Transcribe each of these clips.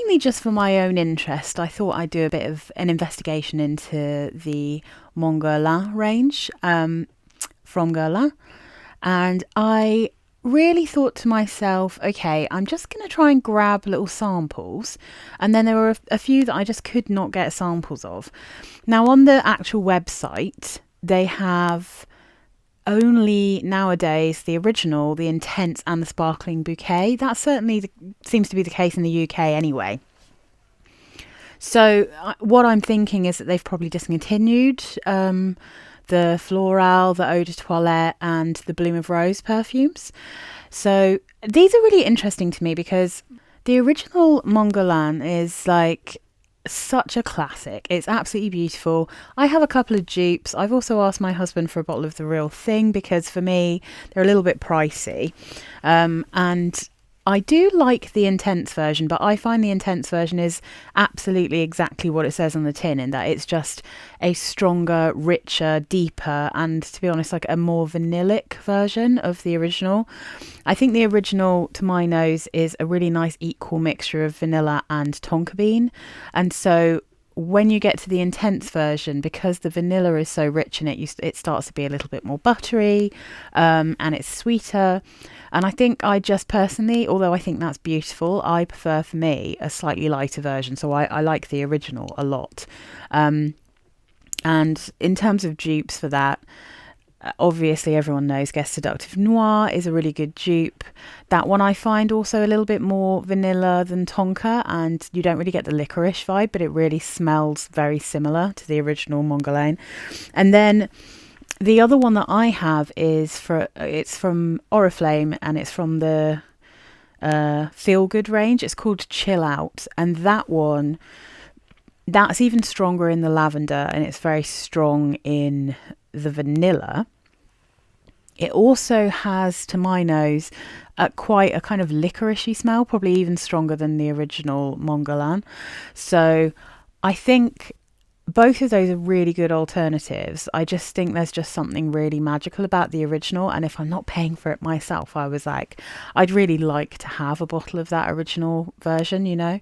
mainly just for my own interest, I thought I'd do a bit of an investigation into the Guerlain range from Guerlain. And I really thought to myself, okay, I'm just going to try and grab little samples. And then there were a few that I just could not get samples of. Now, on the actual website, they have only nowadays the original, the intense, and the sparkling bouquet. That certainly seems to be the case in the UK anyway. So what I'm thinking is that they've probably discontinued the Floral, the Eau de Toilette, and the Bloom of Rose perfumes. So these are really interesting to me because the original Guerlain is like such a classic. It's absolutely beautiful. I have a couple of dupes. I've also asked my husband for a bottle of the real thing because for me they're a little bit pricey. And I do like the intense version, but I find the intense version is absolutely exactly what it says on the tin, in that it's just a stronger, richer, deeper, and to be honest, like a more vanillic version of the original. I think the original, to my nose, is a really nice equal mixture of vanilla and tonka bean. And so when you get to the intense version, because the vanilla is so rich in it, it starts to be a little bit more buttery, and it's sweeter. And I think I just personally, although I think that's beautiful, I prefer, for me, a slightly lighter version. So I like the original a lot. And in terms of dupes for that, obviously everyone knows Guess Seductive Noir is a really good dupe. That one I find also a little bit more vanilla than Tonka, and you don't really get the licorice vibe, but it really smells very similar to the original Guerlain. And then the other one that I have is it's from Oriflame, and it's from the Feel Good range. It's called Chill Out, and that one, that's even stronger in the lavender, and it's very strong in the vanilla. It also has, to my nose, quite a kind of licoricey smell, probably even stronger than the original Guerlain. So I think both of those are really good alternatives. I just think there's just something really magical about the original, and if I'm not paying for it myself, I was like, I'd really like to have a bottle of that original version, you know.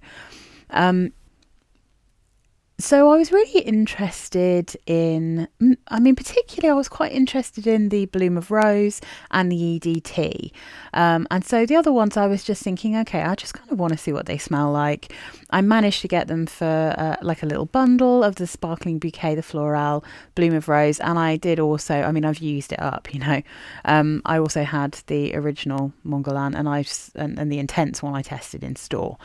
So I was really interested in, particularly I was quite interested in the Bloom of Rose and the EDT. And so the other ones I was just thinking, okay, I just kind of want to see what they smell like. I managed to get them for like a little bundle of the Sparkling Bouquet, the Floral, Bloom of Rose. And I did also, I've used it up, you know. I also had the original Guerlain and the intense one I tested in store.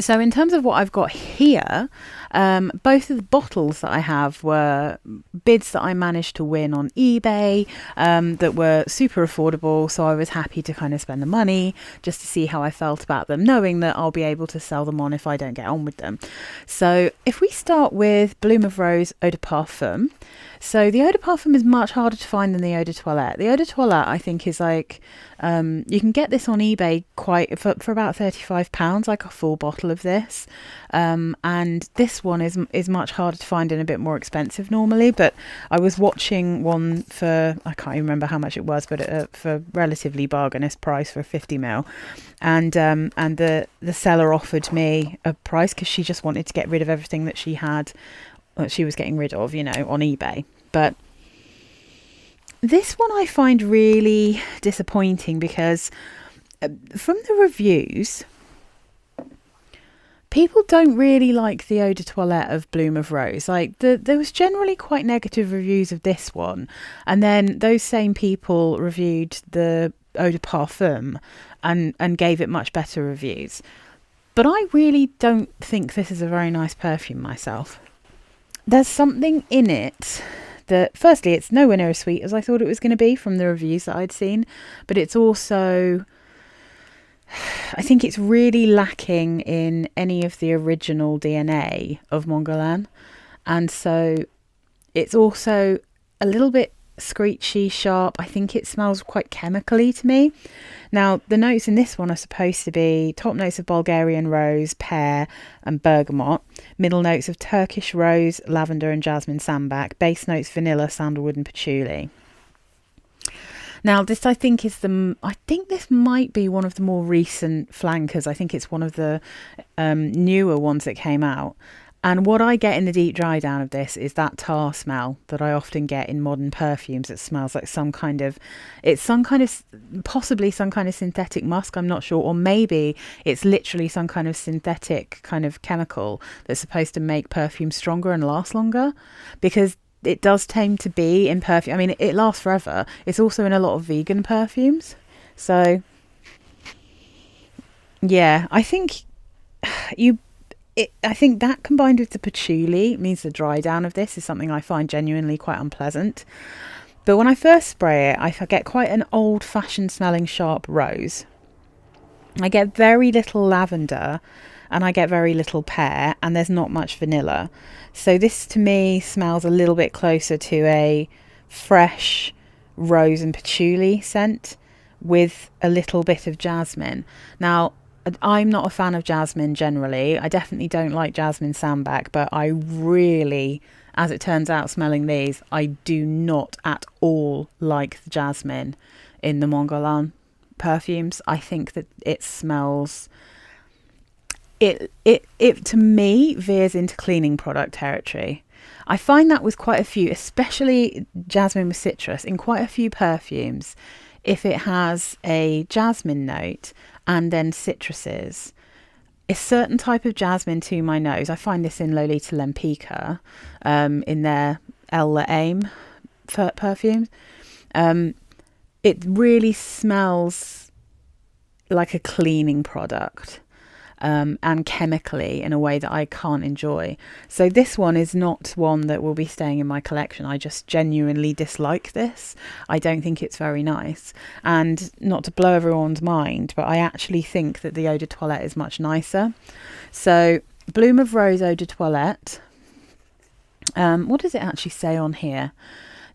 So in terms of what I've got here, both of the bottles that I have were bids that I managed to win on eBay, that were super affordable. So I was happy to kind of spend the money just to see how I felt about them, knowing that I'll be able to sell them on if I don't get on with them. So if we start with Bloom of Rose Eau de Parfum. So the Eau de Parfum is much harder to find than the Eau de Toilette. The Eau de Toilette, I think, is like, you can get this on eBay for about £35, like a full bottle of this. And this one is much harder to find and a bit more expensive normally. But I was watching one for, I can't even remember how much it was, but for relatively bargainous price for 50ml. And the seller offered me a price because she just wanted to get rid of everything that she had, that she was getting rid of, you know, on eBay. But this one I find really disappointing because from the reviews, people don't really like the Eau de Toilette of Bloom of Rose. Like there was generally quite negative reviews of this one, and then those same people reviewed the Eau de Parfum and gave it much better reviews. But I really don't think this is a very nice perfume myself. There's something in it that, firstly, it's nowhere near as sweet as I thought it was going to be from the reviews that I'd seen, but it's also, I think it's really lacking in any of the original DNA of Guerlain, and so it's also a little bit screechy, sharp. I think it smells quite chemically to me. Now, the notes in this one are supposed to be top notes of Bulgarian rose, pear and bergamot, middle notes of Turkish rose, lavender and jasmine sambac, base notes vanilla, sandalwood and patchouli. Now, this I think is I think this might be one of the more recent flankers. I think it's one of the newer ones that came out. And what I get in the deep dry down of this is that tar smell that I often get in modern perfumes. It smells like possibly some kind of synthetic musk, I'm not sure. Or maybe it's literally some kind of synthetic kind of chemical that's supposed to make perfume stronger and last longer. Because it does tend to be in perfume. I mean, it lasts forever. It's also in a lot of vegan perfumes. So, yeah, I think I think that combined with the patchouli means the dry down of this is something I find genuinely quite unpleasant. But when I first spray it, I get quite an old-fashioned smelling sharp rose. I get very little lavender and I get very little pear, and there's not much vanilla. So this to me smells a little bit closer to a fresh rose and patchouli scent with a little bit of jasmine. Now, I'm not a fan of jasmine generally. I definitely don't like jasmine sambac, but I really, as it turns out, smelling these, I do not at all like the jasmine in the Guerlain perfumes. I think that it smells... It to me veers into cleaning product territory. I find that with quite a few, especially jasmine with citrus, in quite a few perfumes, if it has a jasmine note and then citruses, a certain type of jasmine to my nose. I find this in Lolita Lempicka, in their Elle La Aime perfumes. It really smells like a cleaning product. And chemically in a way that I can't enjoy. So this one is not one that will be staying in my collection. I just genuinely dislike this. I don't think it's very nice. And not to blow everyone's mind, but I actually think that the Eau de Toilette is much nicer. So Bloom of Rose Eau de Toilette. What does it actually say on here?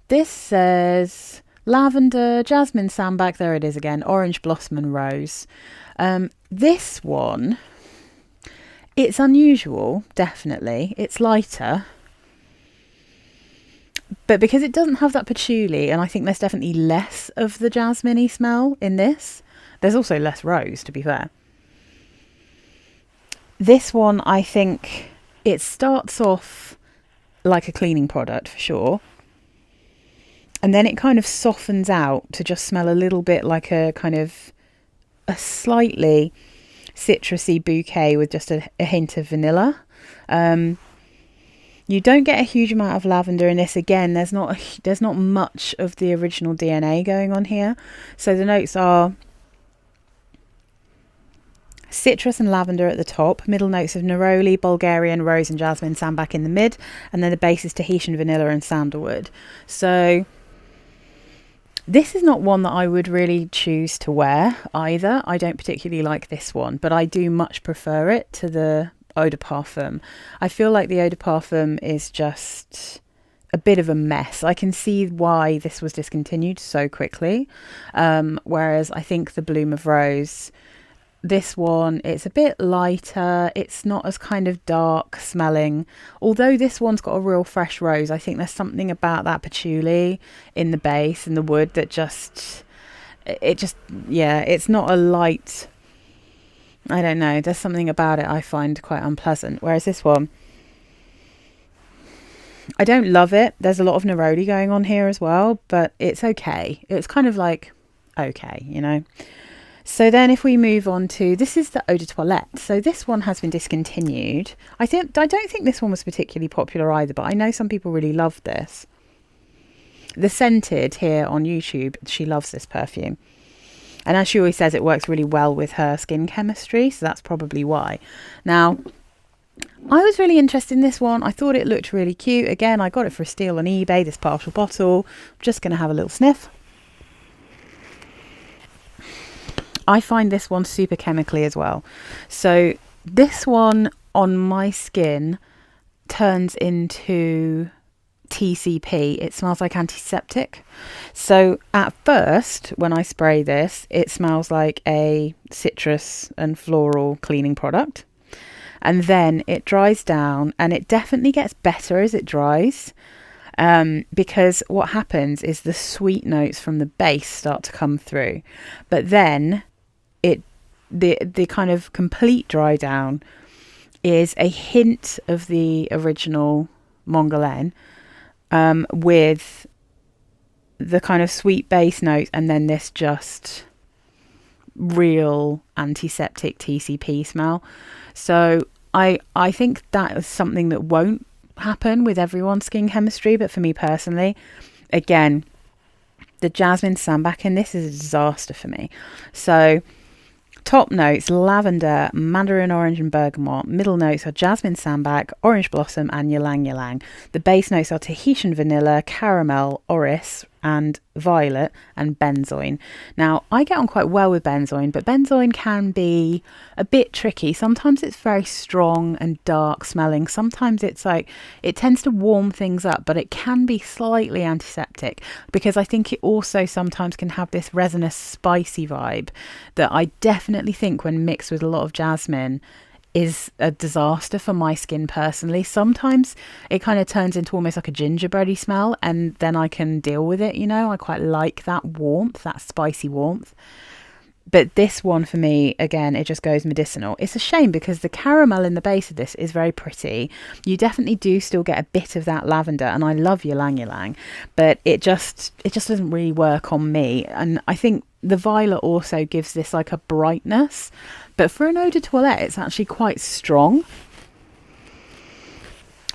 This says lavender, jasmine sambac, there it is again, orange blossom and rose. This one... It's unusual, definitely. It's lighter. But because it doesn't have that patchouli, and I think there's definitely less of the jasmine-y smell in this. There's also less rose, to be fair. This one, I think, it starts off like a cleaning product, for sure. And then it kind of softens out to just smell a little bit like a kind of a slightly... citrusy bouquet with just a hint of vanilla. You don't get a huge amount of lavender in this. Again, there's not much of the original DNA going on here. So the notes are citrus and lavender at the top, middle notes of neroli, Bulgarian, rose and jasmine sambac in the mid, and then the base is Tahitian vanilla and sandalwood. So this is not one that I would really choose to wear either. I don't particularly like this one, but I do much prefer it to the Eau de Parfum. I feel like the Eau de Parfum is just a bit of a mess. I can see why this was discontinued so quickly. Whereas I think the Bloom of Rose, this one, it's a bit lighter. It's not as kind of dark smelling. Although this one's got a real fresh rose, I think there's something about that patchouli in the base and the wood that it's not a light... I don't know. There's something about it I find quite unpleasant. Whereas this one, I don't love it. There's a lot of neroli going on here as well, but it's okay. It's kind of like, okay, you know. So then if we move on to, this is the Eau de Toilette. So this one has been discontinued. I don't think this one was particularly popular either, but I know some people really loved this. The Scented here on YouTube, she loves this perfume. And as she always says, it works really well with her skin chemistry, so that's probably why. Now, I was really interested in this one. I thought it looked really cute. Again, I got it for a steal on eBay, this partial bottle. I'm just going to have a little sniff. I find this one super chemically as well. So this one on my skin turns into TCP. It smells like antiseptic. So at first, when I spray this, it smells like a citrus and floral cleaning product. And then it dries down, and it definitely gets better as it dries. because what happens is the sweet notes from the base start to come through, but then the kind of complete dry down is a hint of the original Guerlain, with the kind of sweet base notes, and then this just real antiseptic TCP smell. So I think that is something that won't happen with everyone's skin chemistry, but for me personally, again, the jasmine sambac in this is a disaster for me. So top notes: lavender, mandarin orange and bergamot. Middle notes are jasmine sambac, orange blossom and ylang ylang. The base notes are Tahitian vanilla, caramel, orris and violet and benzoin. Now, I get on quite well with benzoin, but benzoin can be a bit tricky. Sometimes it's very strong and dark smelling. Sometimes it's like, it tends to warm things up, but it can be slightly antiseptic, because I think it also sometimes can have this resinous, spicy vibe that I definitely think when mixed with a lot of jasmine is a disaster for my skin personally. Sometimes it kind of turns into almost like a gingerbready smell, and then I can deal with it, you know. I quite like that warmth, that spicy warmth. But this one for me, again, it just goes medicinal. It's a shame because the caramel in the base of this is very pretty. You definitely do still get a bit of that lavender, and I love ylang ylang, but it just doesn't really work on me. And I think the violet also gives this like a brightness, but for an eau de toilette, it's actually quite strong.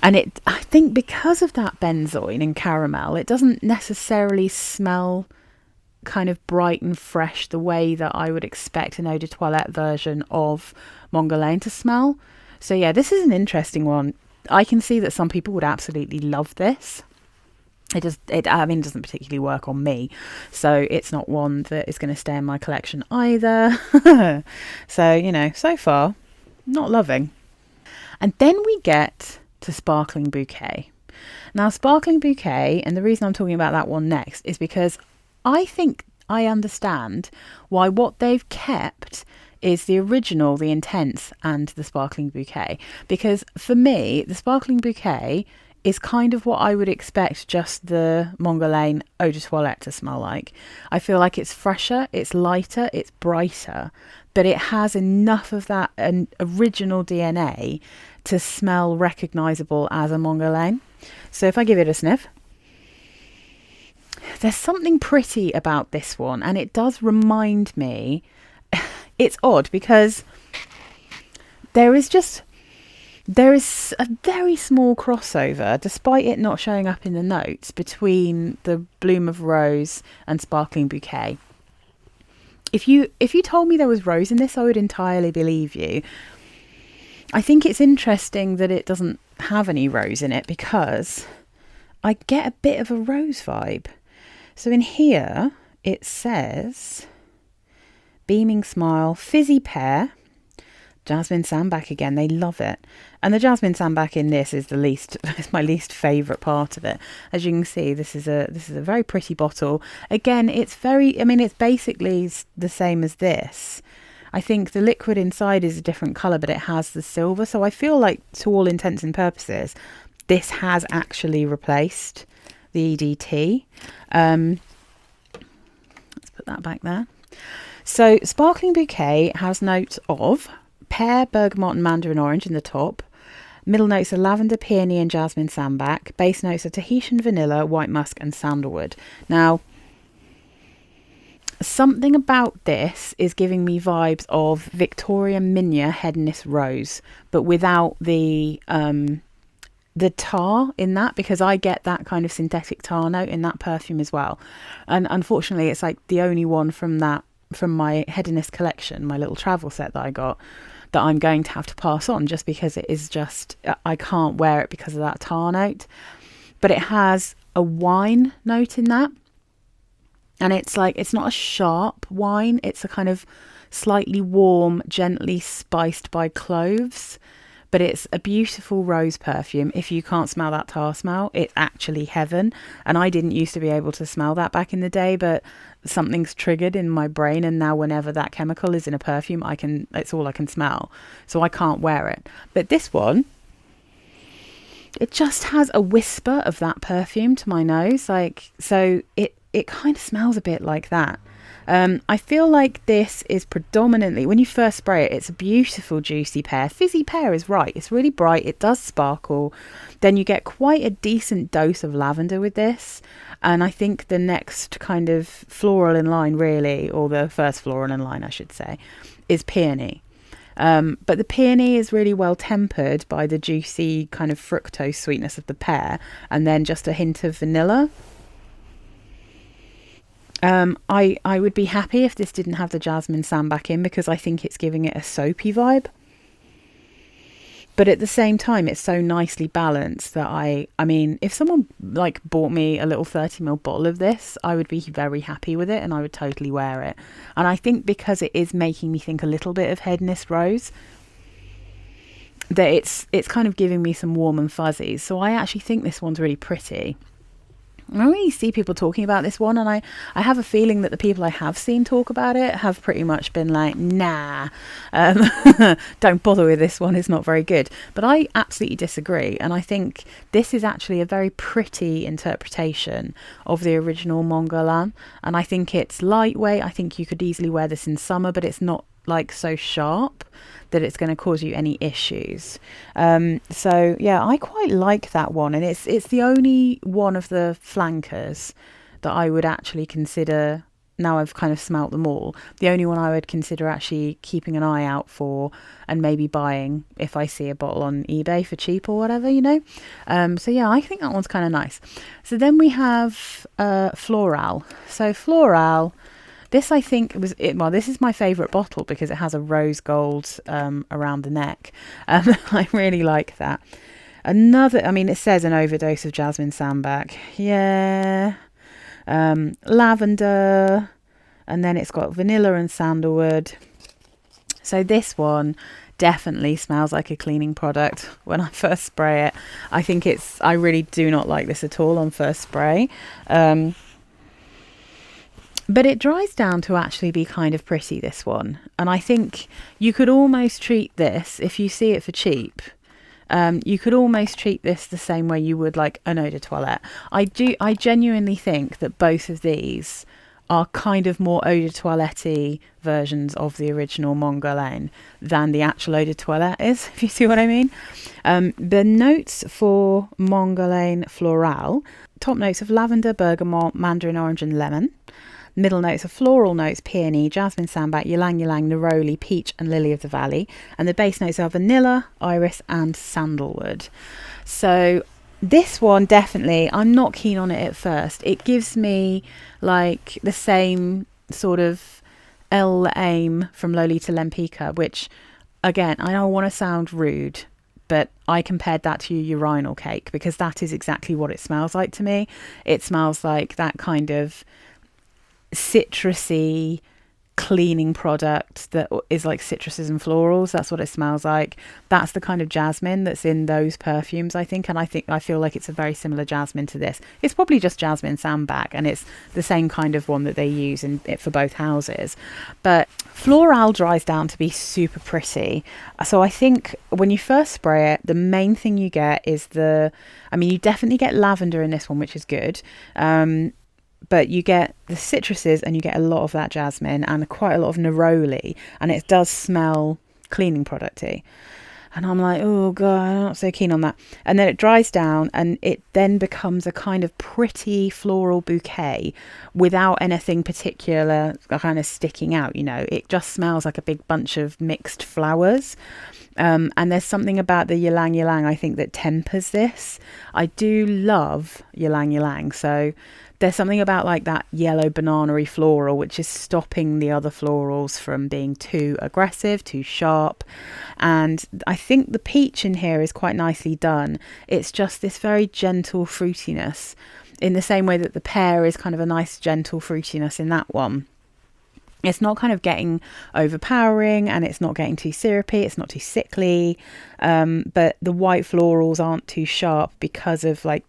And I think because of that benzoin and caramel, it doesn't necessarily smell kind of bright and fresh the way that I would expect an eau de toilette version of Guerlain to smell. So yeah, this is an interesting one. I can see that some people would absolutely love this. It doesn't particularly work on me, so it's not one that is going to stay in my collection either. So, you know, so far, not loving. And then we get to Sparkling Bouquet. Now, Sparkling Bouquet, and the reason I'm talking about that one next is because I think I understand why what they've kept is the original, the Intense, and the Sparkling Bouquet. Because for me, the Sparkling Bouquet is kind of what I would expect just the Guerlain eau de toilette to smell like. I feel like it's fresher, it's lighter, it's brighter, but it has enough of that original DNA to smell recognisable as a Guerlain. So if I give it a sniff, there's something pretty about this one, and it does remind me, it's odd because there is a very small crossover, despite it not showing up in the notes, between the Bloom of Rose and Sparkling Bouquet. If you told me there was rose in this, I would entirely believe you. I think it's interesting that it doesn't have any rose in it, because I get a bit of a rose vibe. So in here, it says Beaming Smile, Fizzy Pear, Jasmine Sambac again. They love it. And the Jasmine Sambac in this is it's my least favourite part of it. As you can see, this is a very pretty bottle. Again, it's basically the same as this. I think the liquid inside is a different colour, but it has the silver. So I feel like, to all intents and purposes, this has actually replaced the EDT. Let's put that back there. So Sparkling Bouquet has notes of pear, bergamot and mandarin orange in the top. Middle notes are lavender, peony and jasmine sambac. Base notes are Tahitian vanilla, white musk and sandalwood. Now, something about this is giving me vibes of Victoria Minya Hedonist Rose, but without the tar in that, because I get that kind of synthetic tar note in that perfume as well. And unfortunately, it's like the only one from my Hedonist collection, my little travel set that I got, that I'm going to have to pass on, just because it is just, I can't wear it because of that tar note. But it has a wine note in that. And it's like, it's not a sharp wine. It's a kind of slightly warm, gently spiced by cloves. But it's a beautiful rose perfume. If you can't smell that tar smell, it's actually heaven. And I didn't used to be able to smell that back in the day, but something's triggered in my brain, and now whenever that chemical is in a perfume, it's all I can smell. So I can't wear it. But this one, it just has a whisper of that perfume to my nose. Like, so it kind of smells a bit like that. I feel like this is predominantly, when you first spray it, it's a beautiful juicy pear. Fizzy pear is right. It's really bright. It does sparkle. Then you get quite a decent dose of lavender with this. And I think the next kind of floral in line, really, or the first floral in line, I should say, is peony. But the peony is really well tempered by the juicy kind of fructose sweetness of the pear, and then just a hint of vanilla. I would be happy if this didn't have the jasmine sambac in, because I think it's giving it a soapy vibe. But at the same time, it's so nicely balanced that I mean, if someone like bought me a little 30ml bottle of this, I would be very happy with it and I would totally wear it. And I think because it is making me think a little bit of Hedonist Rose, that it's kind of giving me some warm and fuzzies. So I actually think this one's really pretty. I don't really see people talking about this one, and I have a feeling that the people I have seen talk about it have pretty much been like, nah, don't bother with this one, it's not very good. But I absolutely disagree, and I think this is actually a very pretty interpretation of the original Guerlain, and I think it's lightweight. I think you could easily wear this in summer, but it's not like so sharp that it's going to cause you any issues. So yeah, I quite like that one, and it's the only one of the flankers that I would actually consider, now I've kind of smelt them all, the only one I would consider actually keeping an eye out for and maybe buying if I see a bottle on eBay for cheap or whatever, you know. So yeah, I think that one's kind of nice. So then we have Floral. So Floral, this I think was it. Well, this is my favourite bottle because it has a rose gold around the neck. I really like that. Another, I mean, it says an overdose of jasmine sambac. Yeah. Lavender. And then it's got vanilla and sandalwood. So this one definitely smells like a cleaning product when I first spray it. I really do not like this at all on first spray. But it dries down to actually be kind of pretty, this one. And I think you could almost treat this, if you see it for cheap, you could almost treat this the same way you would like an eau de toilette. I genuinely think that both of these are kind of more eau de toilette-y versions of the original Guerlain than the actual eau de toilette is, if you see what I mean. The notes for Guerlain Floral, top notes of lavender, bergamot, mandarin orange and lemon. Middle notes are floral notes, peony, jasmine sambac, ylang ylang, neroli, peach and lily of the valley. And the base notes are vanilla, iris and sandalwood. So this one definitely, I'm not keen on it at first. It gives me like the same sort of Elle Aim from Lolita Lempicka, which again, I don't want to sound rude, but I compared that to urinal cake because that is exactly what it smells like to me. It smells like that kind of citrusy cleaning product that is like citruses and florals. That's what it smells like. That's the kind of jasmine that's in those perfumes, I think. And I feel like it's a very similar jasmine to this. It's probably just jasmine sambac, and it's the same kind of one that they use in it for both houses. But Floral dries down to be super pretty. So I think when you first spray it, the main thing you get is you definitely get lavender in this one, which is good. But you get the citruses and you get a lot of that jasmine and quite a lot of neroli, and it does smell cleaning producty. And I'm like, oh God, I'm not so keen on that. And then it dries down and it then becomes a kind of pretty floral bouquet without anything particular kind of sticking out, you know. It just smells like a big bunch of mixed flowers. And there's something about the ylang ylang, I think, that tempers this. I do love ylang ylang. So there's something about like that yellow banana-y floral which is stopping the other florals from being too aggressive, too sharp. And I think the peach in here is quite nicely done. It's just this very gentle fruitiness in the same way that the pear is kind of a nice gentle fruitiness in that one. It's not kind of getting overpowering and it's not getting too syrupy, it's not too sickly, but the white florals aren't too sharp because of like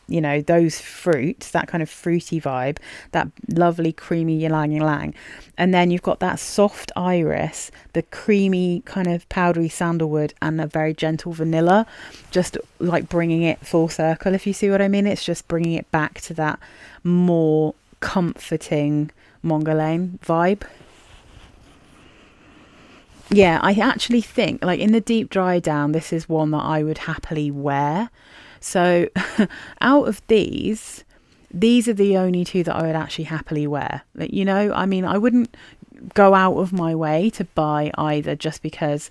you know, those fruits, that kind of fruity vibe, that lovely creamy ylang ylang. And then you've got that soft iris, the creamy kind of powdery sandalwood, and a very gentle vanilla, just like bringing it full circle, if you see what I mean. It's just bringing it back to that more comforting Guerlain vibe. Yeah, I actually think, like, in the deep dry down, this is one that I would happily wear. So out of these are the only two that I would actually happily wear. You know, I mean, I wouldn't go out of my way to buy either, just because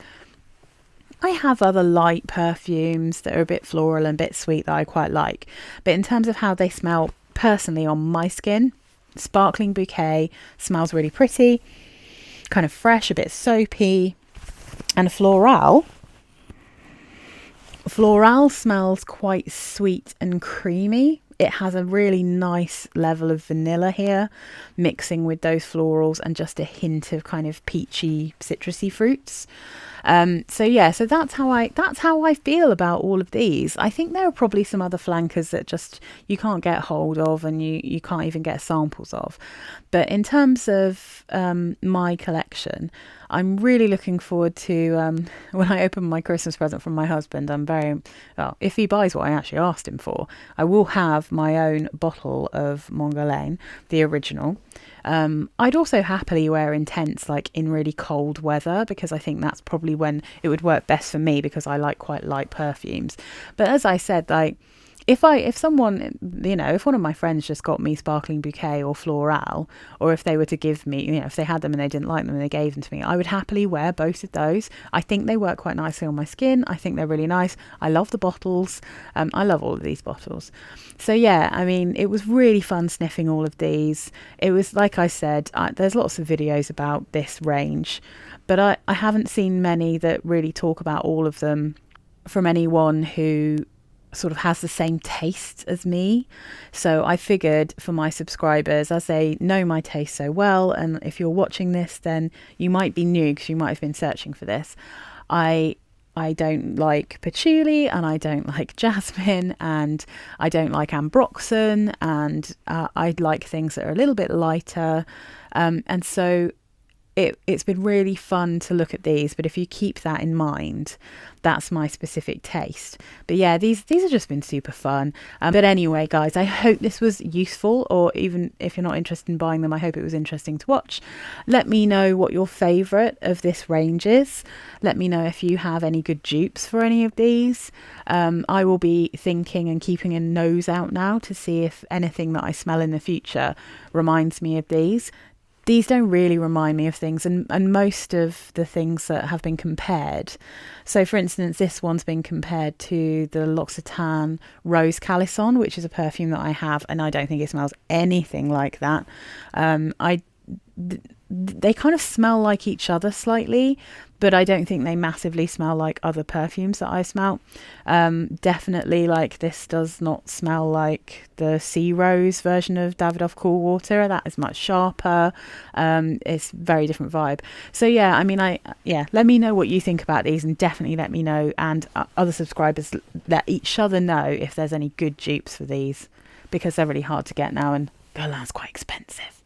I have other light perfumes that are a bit floral and a bit sweet that I quite like. But in terms of how they smell personally on my skin, Sparkling Bouquet smells really pretty, kind of fresh, a bit soapy. And Floral smells quite sweet and creamy. It has a really nice level of vanilla here, mixing with those florals and just a hint of kind of peachy, citrusy fruits. So that's how I feel about all of these. I think there are probably some other flankers that just you can't get hold of, and you can't even get samples of. But in terms of my collection, I'm really looking forward to when I open my Christmas present from my husband. I'm very, well, if he buys what I actually asked him for, I will have my own bottle of Guerlain, the original. I'd also happily wear Intense, like in really cold weather, because I think that's probably when it would work best for me, because I like quite light perfumes. But as I said, like, if someone, you know, if one of my friends just got me Sparkling Bouquet or Floral, or if they were to give me, you know, if they had them and they didn't like them and they gave them to me, I would happily wear both of those. I think they work quite nicely on my skin. I think they're really nice. I love the bottles. I love all of these bottles. So yeah, I mean, it was really fun sniffing all of these. It was, like I said, there's lots of videos about this range, but I haven't seen many that really talk about all of them from anyone who sort of has the same taste as me. So I figured for my subscribers, as they know my taste so well, and if you're watching this, then you might be new because you might have been searching for this. I don't like patchouli, and I don't like jasmine, and I don't like ambroxan, and I like things that are a little bit lighter. And so it's been really fun to look at these, but if you keep that in mind, that's my specific taste. But yeah, these have just been super fun. But anyway, guys, I hope this was useful, or even if you're not interested in buying them, I hope it was interesting to watch. Let me know what your favourite of this range is. Let me know if you have any good dupes for any of these. I will be thinking and keeping a nose out now to see if anything that I smell in the future reminds me of these. These don't really remind me of things, and most of the things that have been compared. So, for instance, this one's been compared to the L'Occitane Rose Calisson, which is a perfume that I have, and I don't think it smells anything like that. They kind of smell like each other slightly, but I don't think they massively smell like other perfumes that I smell. Definitely, like, this does not smell like the Sea Rose version of Davidoff Cool Water. That is much sharper. It's a very different vibe. So yeah, I mean, let me know what you think about these, and definitely let me know, and other subscribers, let each other know if there's any good dupes for these, because they're really hard to get now, and Guerlain's quite expensive.